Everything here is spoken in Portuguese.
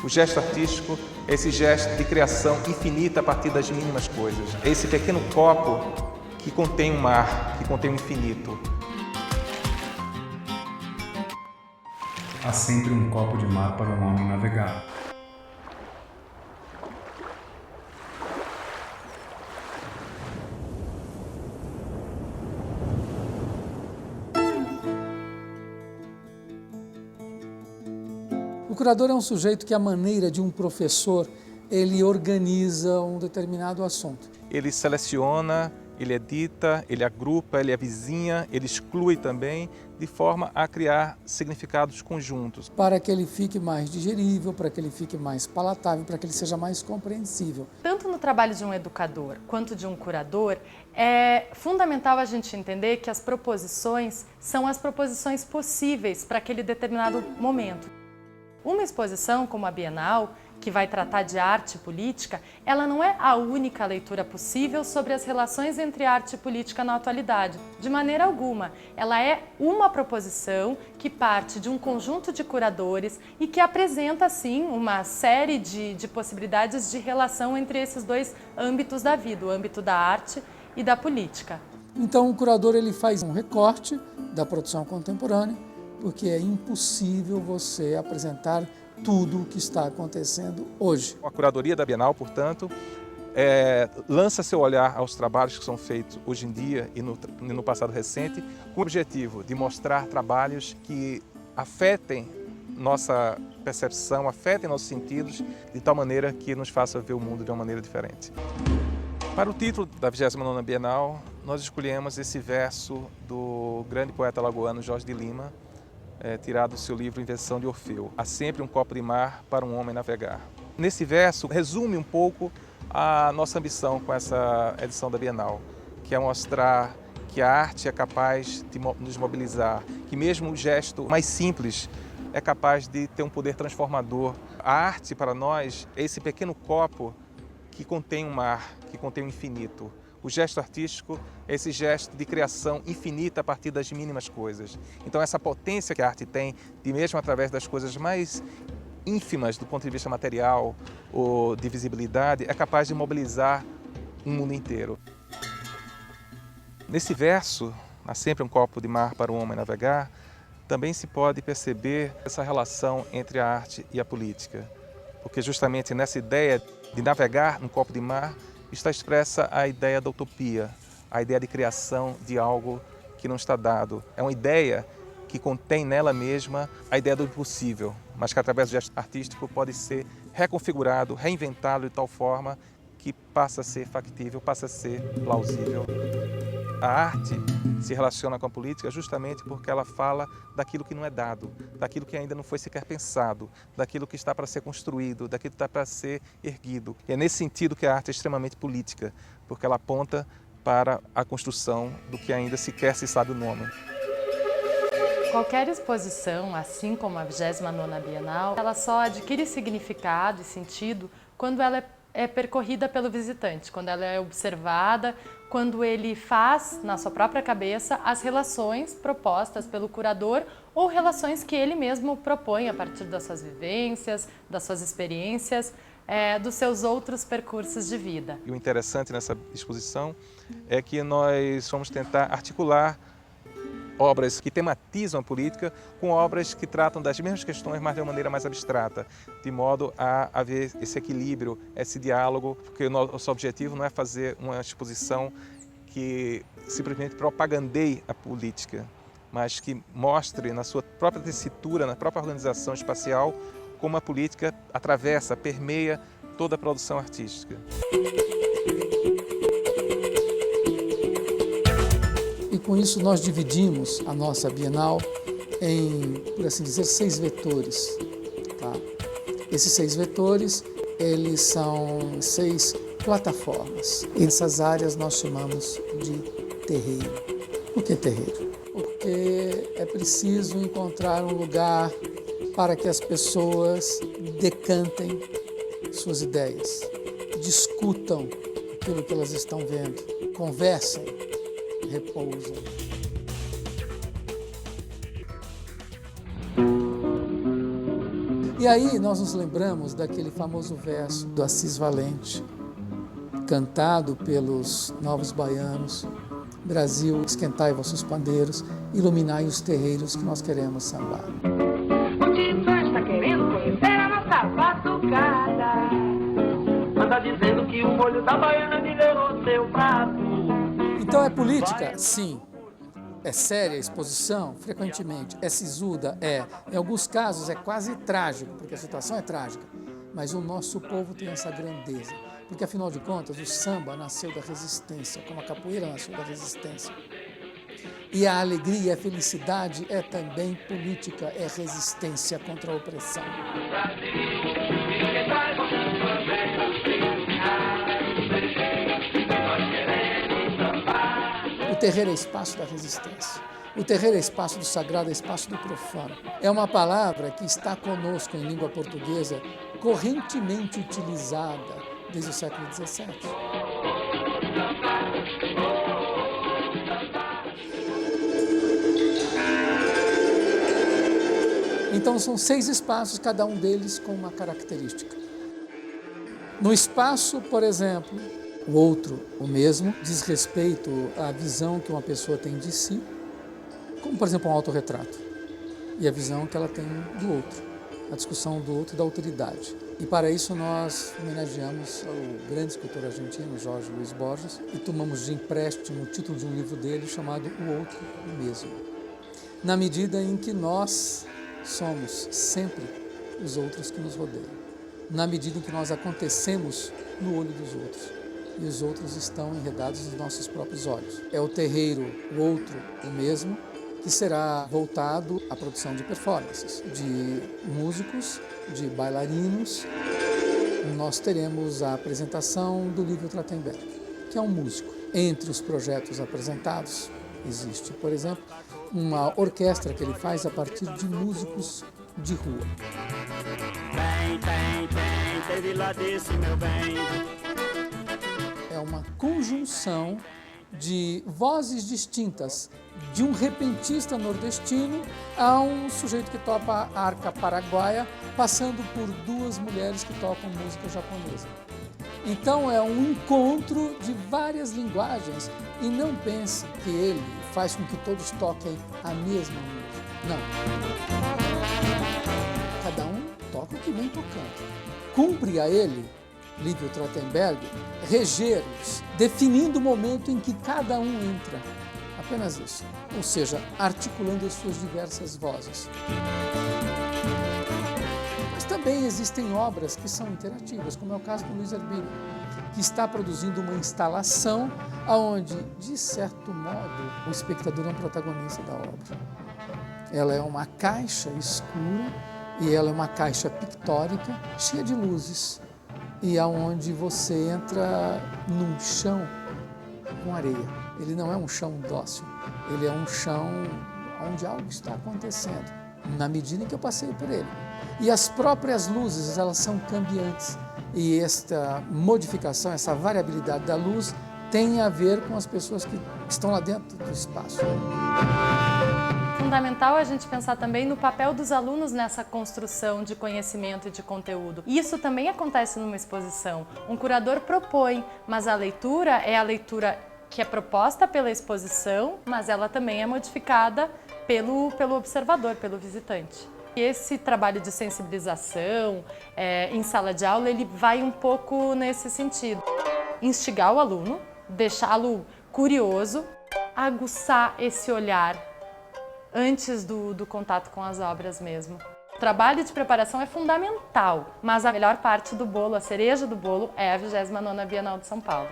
O gesto artístico é esse gesto de criação infinita a partir das mínimas coisas. É esse pequeno copo que contém um mar, que contém um infinito. Há sempre um copo de mar para um homem navegar. O curador é um sujeito que, à maneira de um professor, ele organiza um determinado assunto. Ele seleciona, ele edita, ele agrupa, ele avizinha, ele exclui também, de forma a criar significados conjuntos. Para que ele fique mais digerível, para que ele fique mais palatável, para que ele seja mais compreensível. Tanto no trabalho de um educador quanto de um curador, é fundamental a gente entender que as proposições são as proposições possíveis para aquele determinado momento. Uma exposição como a Bienal, que vai tratar de arte e política, ela não é a única leitura possível sobre as relações entre arte e política na atualidade. De maneira alguma. Ela é uma proposição que parte de um conjunto de curadores e que apresenta, sim, uma série de possibilidades de relação entre esses dois âmbitos da vida, o âmbito da arte e da política. Então o curador ele faz um recorte da produção contemporânea, porque é impossível você apresentar tudo o que está acontecendo hoje. A curadoria da Bienal, portanto, lança seu olhar aos trabalhos que são feitos hoje em dia e no passado recente, com o objetivo de mostrar trabalhos que afetem nossa percepção, afetem nossos sentidos, de tal maneira que nos faça ver o mundo de uma maneira diferente. Para o título da 29ª Bienal, nós escolhemos esse verso do grande poeta alagoano Jorge de Lima, tirado do seu livro Invenção de Orfeu. Há sempre um copo de mar para um homem navegar. Nesse verso resume um pouco a nossa ambição com essa edição da Bienal, que é mostrar que a arte é capaz de nos mobilizar, que mesmo o gesto mais simples é capaz de ter um poder transformador. A arte, para nós, é esse pequeno copo que contém um mar, que contém um infinito. O gesto artístico é esse gesto de criação infinita a partir das mínimas coisas. Então essa potência que a arte tem, de mesmo através das coisas mais ínfimas do ponto de vista material ou de visibilidade, é capaz de mobilizar um mundo inteiro. Nesse verso, há sempre um copo de mar para o homem navegar, também se pode perceber essa relação entre a arte e a política. Porque justamente nessa ideia de navegar num copo de mar, está expressa a ideia da utopia, a ideia de criação de algo que não está dado. É uma ideia que contém nela mesma a ideia do impossível, mas que através do gesto artístico pode ser reconfigurado, reinventado de tal forma que passa a ser factível, passa a ser plausível. A arte se relaciona com a política justamente porque ela fala daquilo que não é dado, daquilo que ainda não foi sequer pensado, daquilo que está para ser construído, daquilo que está para ser erguido. E é nesse sentido que a arte é extremamente política, porque ela aponta para a construção do que ainda sequer se sabe o nome. Qualquer exposição, assim como a 29ª Bienal, ela só adquire significado e sentido quando ela é percorrida pelo visitante, quando ela é observada, quando ele faz, na sua própria cabeça, as relações propostas pelo curador ou relações que ele mesmo propõe a partir das suas vivências, das suas experiências, dos seus outros percursos de vida. E o interessante nessa exposição é que nós vamos tentar articular obras que tematizam a política com obras que tratam das mesmas questões, mas de uma maneira mais abstrata, de modo a haver esse equilíbrio, esse diálogo, porque o nosso objetivo não é fazer uma exposição que simplesmente propagandeie a política, mas que mostre na sua própria tessitura, na própria organização espacial, como a política atravessa, permeia toda a produção artística. E com isso nós dividimos a nossa Bienal em, por assim dizer, 6 vetores. Tá? Esses 6 vetores, eles são 6 plataformas. Essas áreas nós chamamos de terreiro. Por que terreiro? Porque é preciso encontrar um lugar para que as pessoas decantem suas ideias, discutam aquilo que elas estão vendo, conversem, repousam. E aí nós nos lembramos daquele famoso verso do Assis Valente, cantado pelos novos baianos: Brasil, esquentai vossos pandeiros, iluminai os terreiros que nós queremos sambar. O Tito está querendo conhecer a nossa batucada. Anda dizendo que o molho da baiana melhorou seu prato. Então é política? Sim. É séria a exposição? Frequentemente. É sisuda? É. Em alguns casos é quase trágico, porque a situação é trágica. Mas o nosso povo tem essa grandeza. Porque, afinal de contas, o samba nasceu da resistência, como a capoeira nasceu da resistência. E a alegria e a felicidade é também política, é resistência contra a opressão. O terreiro é espaço da resistência. O terreiro é espaço do sagrado, é espaço do profano. É uma palavra que está conosco em língua portuguesa, correntemente utilizada desde o século XVII. Então são 6 espaços, cada um deles com uma característica. No espaço, por exemplo, o outro, o mesmo, diz respeito à visão que uma pessoa tem de si, como, por exemplo, um autorretrato, e a visão que ela tem do outro, a discussão do outro e da autoridade. E para isso nós homenageamos o grande escritor argentino, Jorge Luis Borges, e tomamos de empréstimo o título de um livro dele chamado O Outro, o Mesmo. Na medida em que nós somos sempre os outros que nos rodeiam, na medida em que nós acontecemos no olho dos outros, e os outros estão enredados nos nossos próprios olhos. É o terreiro, o outro, o mesmo, que será voltado à produção de performances, de músicos, de bailarinos. Nós teremos a apresentação do Lívio Trachtenberg, que é um músico. Entre os projetos apresentados, existe, por exemplo, uma orquestra que ele faz a partir de músicos de rua. Teve lá desse meu bem. É uma conjunção de vozes distintas, de um repentista nordestino a um sujeito que toca a harpa paraguaia, passando por 2 mulheres que tocam música japonesa. Então é um encontro de várias linguagens, e não pense que ele faz com que todos toquem a mesma música. Não. Cada um toca o que vem tocando. Cumpre a ele, Lívio Trachtenberg, reger-os, definindo o momento em que cada um entra. Apenas isso. Ou seja, articulando as suas diversas vozes. Mas também existem obras que são interativas, como é o caso do Luiz Erbini, que está produzindo uma instalação onde, de certo modo, o espectador é um protagonista da obra. Ela é uma caixa escura e ela é uma caixa pictórica cheia de luzes, e aonde você entra num chão com areia. Ele não é um chão dócil, ele é um chão onde algo está acontecendo, na medida em que eu passei por ele. E as próprias luzes, elas são cambiantes, e esta modificação, essa variabilidade da luz tem a ver com as pessoas que estão lá dentro do espaço. Fundamental a gente pensar também no papel dos alunos nessa construção de conhecimento e de conteúdo. Isso também acontece numa exposição. Um curador propõe, mas a leitura é a leitura que é proposta pela exposição, mas ela também é modificada pelo observador, pelo visitante. E esse trabalho de sensibilização em sala de aula, ele vai um pouco nesse sentido. Instigar o aluno, deixá-lo curioso, aguçar esse olhar antes do contato com as obras mesmo. O trabalho de preparação é fundamental, mas a melhor parte do bolo, a cereja do bolo, é a 29ª Bienal de São Paulo.